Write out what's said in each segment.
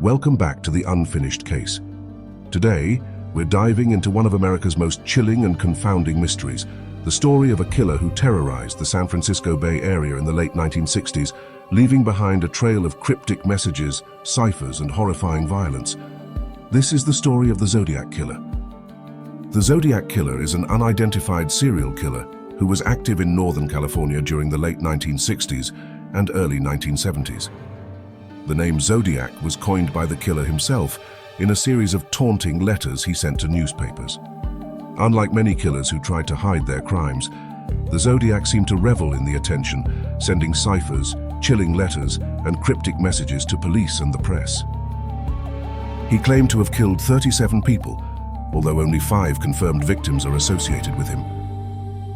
Welcome back to the Unfinished Case. Today, we're diving into one of America's most chilling and confounding mysteries, the story of a killer who terrorized the San Francisco Bay Area in the late 1960s, leaving behind a trail of cryptic messages, ciphers, and horrifying violence. This is the story of the Zodiac Killer. The Zodiac Killer is an unidentified serial killer who was active in Northern California during the late 1960s and early 1970s. The name Zodiac was coined by the killer himself in a series of taunting letters he sent to newspapers. Unlike many killers who tried to hide their crimes, the Zodiac seemed to revel in the attention, sending ciphers, chilling letters, and cryptic messages to police and the press. He claimed to have killed 37 people, although only 5 confirmed victims are associated with him.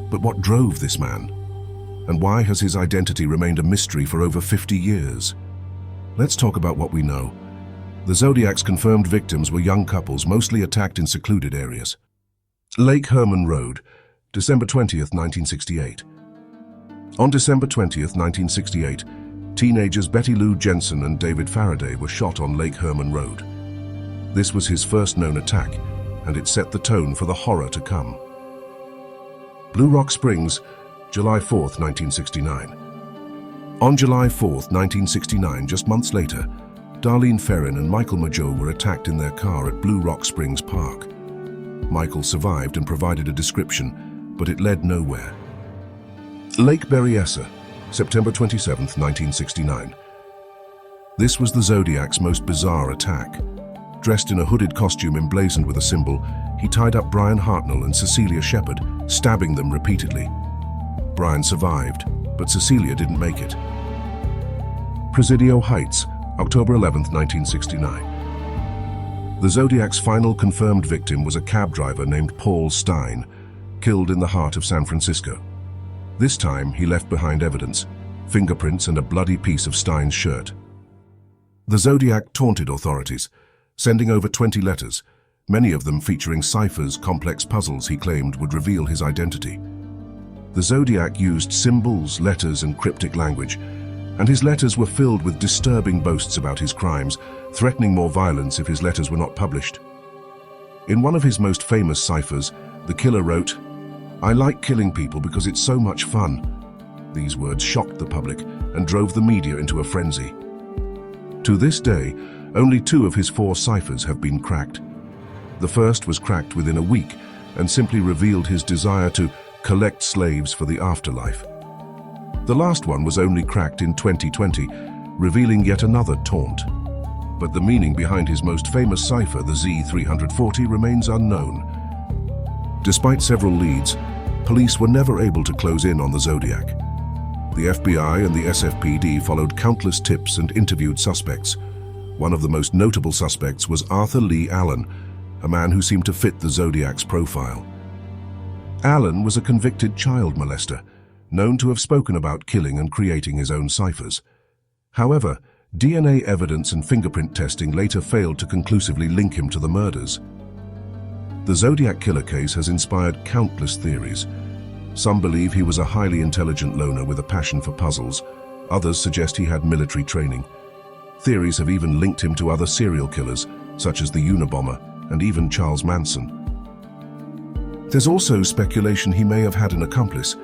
But what drove this man? And why has his identity remained a mystery for over 50 years? Let's talk about what we know. The Zodiac's confirmed victims were young couples, mostly attacked in secluded areas. Lake Herman Road, December 20th, 1968. On December 20th, 1968, teenagers Betty Lou Jensen and David Faraday were shot on Lake Herman Road. This was his first known attack, and it set the tone for the horror to come. Blue Rock Springs, July 4th, 1969. On July 4th, 1969, just months later, Darlene Ferrin and Michael Mageau were attacked in their car at Blue Rock Springs Park. Michael survived and provided a description, but it led nowhere. Lake Berryessa, September 27th, 1969. This was the Zodiac's most bizarre attack. Dressed in a hooded costume emblazoned with a symbol, he tied up Brian Hartnell and Cecilia Shepard, stabbing them repeatedly. Brian survived, but Cecilia didn't make it. Presidio Heights, October 11th, 1969. The Zodiac's final confirmed victim was a cab driver named Paul Stein, killed in the heart of San Francisco. This time, he left behind evidence, fingerprints and a bloody piece of Stein's shirt. The Zodiac taunted authorities, sending over 20 letters, many of them featuring ciphers, complex puzzles he claimed would reveal his identity. The Zodiac used symbols, letters, and cryptic language, and his letters were filled with disturbing boasts about his crimes, threatening more violence if his letters were not published. In one of his most famous ciphers, the killer wrote, "I like killing people because it's so much fun." These words shocked the public and drove the media into a frenzy. To this day, only 2 of his 4 ciphers have been cracked. The first was cracked within a week and simply revealed his desire to collect slaves for the afterlife. The last one was only cracked in 2020, revealing yet another taunt. But the meaning behind his most famous cipher, the Z340, remains unknown. Despite several leads, police were never able to close in on the Zodiac. The FBI and the SFPD followed countless tips and interviewed suspects. One of the most notable suspects was Arthur Lee Allen, a man who seemed to fit the Zodiac's profile. Allen was a convicted child molester, known to have spoken about killing and creating his own ciphers. However, DNA evidence and fingerprint testing later failed to conclusively link him to the murders. The Zodiac Killer case has inspired countless theories. Some believe he was a highly intelligent loner with a passion for puzzles. Others suggest he had military training. Theories have even linked him to other serial killers, such as the Unabomber and even Charles Manson. There's also speculation he may have had an accomplice,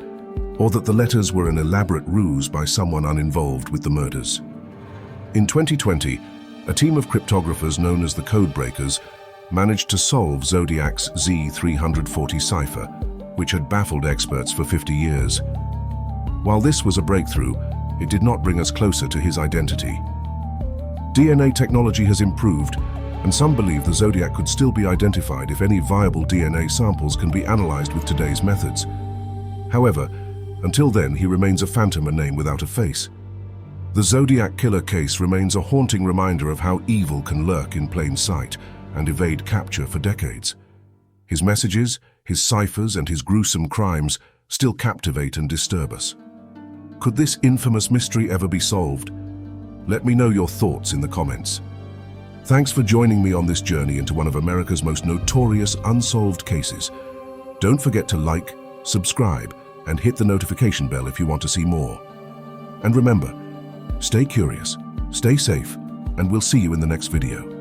or that the letters were an elaborate ruse by someone uninvolved with the murders. In 2020, a team of cryptographers known as the Codebreakers managed to solve Zodiac's Z340 cipher, which had baffled experts for 50 years. While this was a breakthrough, it did not bring us closer to his identity. DNA technology has improved, and some believe the Zodiac could still be identified if any viable DNA samples can be analyzed with today's methods. However, until then, he remains a phantom, a name without a face. The Zodiac Killer case remains a haunting reminder of how evil can lurk in plain sight and evade capture for decades. His messages, his ciphers, and his gruesome crimes still captivate and disturb us. Could this infamous mystery ever be solved? Let me know your thoughts in the comments. Thanks for joining me on this journey into one of America's most notorious unsolved cases. Don't forget to like, subscribe, and hit the notification bell if you want to see more. And remember, stay curious, stay safe, and we'll see you in the next video.